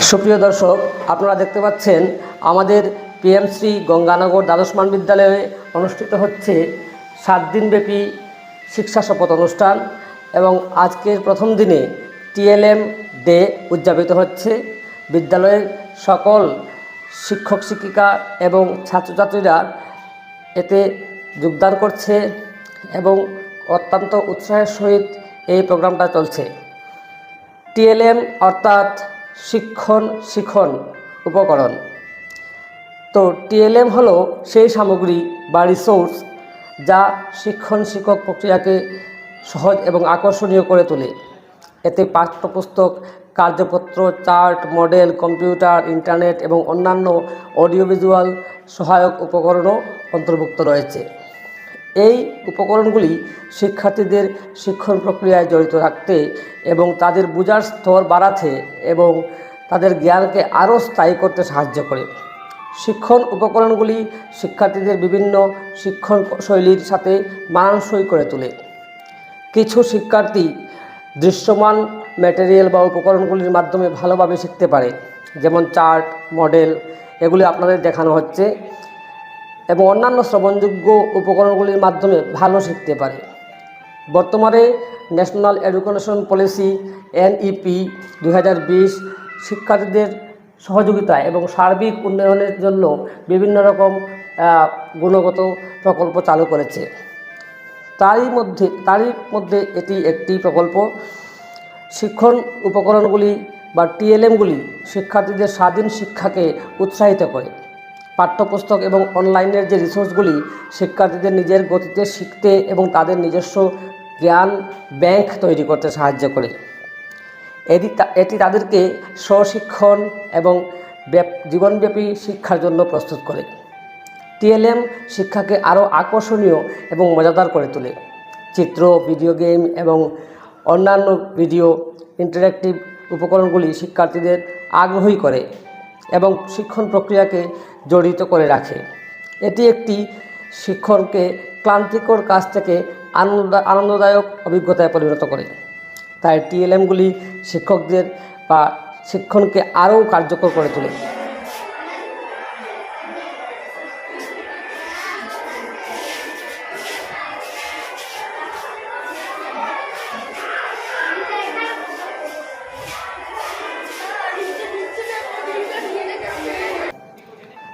সুপ্রিয় দর্শক, আপনারা দেখতে পাচ্ছেন আমাদের পিএমশ্রী গঙ্গানগর দ্বাদশ মান বিদ্যালয়ে অনুষ্ঠিত হচ্ছে 7 দিনব্যাপী শিক্ষা শপথ অনুষ্ঠান এবং আজকের প্রথম দিনে টিএলএম ডে উদযাপিত হচ্ছে। বিদ্যালয়ের সকল শিক্ষক শিক্ষিকা এবং ছাত্রছাত্রীরা এতে যোগদান করছে এবং অত্যন্ত উৎসাহের সহিত এই প্রোগ্রামটা চলছে। টিএলএম অর্থাৎ শিক্ষণ উপকরণ। তো টিএলএম হলো সেই সামগ্রী বা রিসোর্স যা শিক্ষক প্রক্রিয়াকে সহজ এবং আকর্ষণীয় করে তোলে। এতে পাঠ্যপুস্তক, কার্যপত্র, চার্ট, মডেল, কম্পিউটার, ইন্টারনেট এবং অন্যান্য অডিও ভিজুয়াল সহায়ক উপকরণও অন্তর্ভুক্ত রয়েছে। এই উপকরণগুলি শিক্ষার্থীদের শিক্ষণ প্রক্রিয়ায় জড়িত রাখতে এবং তাদের বোঝার স্তর বাড়াতে এবং তাদের জ্ঞানকে আরও স্থায়ী করতে সাহায্য করে। শিক্ষণ উপকরণগুলি শিক্ষার্থীদের বিভিন্ন শিক্ষণ শৈলীর সাথে মানানসই করে তোলে। কিছু শিক্ষার্থী দৃশ্যমান ম্যাটেরিয়াল বা উপকরণগুলির মাধ্যমে ভালোভাবে শিখতে পারে, যেমন চার্ট, মডেল, এগুলি আপনাদের দেখানো হচ্ছে, এবং অন্যান্য শ্রবণযোগ্য উপকরণগুলির মাধ্যমে ভালো শিখতে পারে। বর্তমানে ন্যাশনাল এডুকেশন পলিসি NEP 2020 শিক্ষার্থীদের সহযোগিতা এবং সার্বিক উন্নয়নের জন্য বিভিন্ন রকম গুণগত প্রকল্প চালু করেছে। তারই মধ্যে এটি একটি প্রকল্প। শিক্ষণ উপকরণগুলি বা টিএলএমগুলি শিক্ষার্থীদের স্বাধীন শিক্ষাকে উৎসাহিত করে। পাঠ্যপুস্তক এবং অনলাইনের যে রিসোর্সগুলি শিক্ষার্থীদের নিজের গতিতে শিখতে এবং তাদের নিজস্ব জ্ঞান ব্যাংক তৈরি করতে সাহায্য করে। এটি তাদেরকে স্বশিক্ষণ এবং জীবনব্যাপী শিক্ষার জন্য প্রস্তুত করে। টিএলএম শিক্ষাকে আরও আকর্ষণীয় এবং মজাদার করে তোলে। চিত্র, ভিডিও গেম এবং অন্যান্য ভিডিও ইন্টারঅ্যাক্টিভ উপকরণগুলি শিক্ষার্থীদের আগ্রহী করে এবং শিক্ষণ প্রক্রিয়াকে জড়িত করে রাখে। এটি একটি শিক্ষণকে ক্লান্তিকর কাজ থেকে আনন্দদায়ক অভিজ্ঞতায় পরিণত করে। তাই টিএলএমগুলি শিক্ষকদের বা শিক্ষণকে আরও কার্যকর করে তোলে।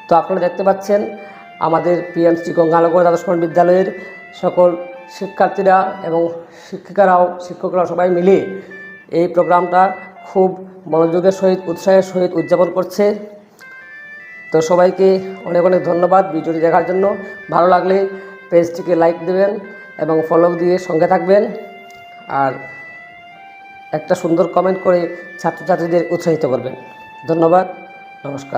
তো আপনারা দেখতে পাচ্ছেন আমাদের পিএমশ্রী গঙ্গানগর দ্বাদশ মান বিদ্যালয়ের সকল শিক্ষার্থীরা এবং শিক্ষকরা সবাই মিলে এই প্রোগ্রামটা খুব মনোযোগের সহিত উৎসাহের সহিত উদযাপন করছে। তো সবাইকে অনেক অনেক ধন্যবাদ ভিডিওটি দেখার জন্য। ভালো লাগলে পেজটিকে লাইক দেবেন এবং ফলো দিয়ে সঙ্গে থাকবেন, আর একটা সুন্দর কমেন্ট করে ছাত্রছাত্রীদের উৎসাহিত করবেন। ধন্যবাদ, নমস্কার।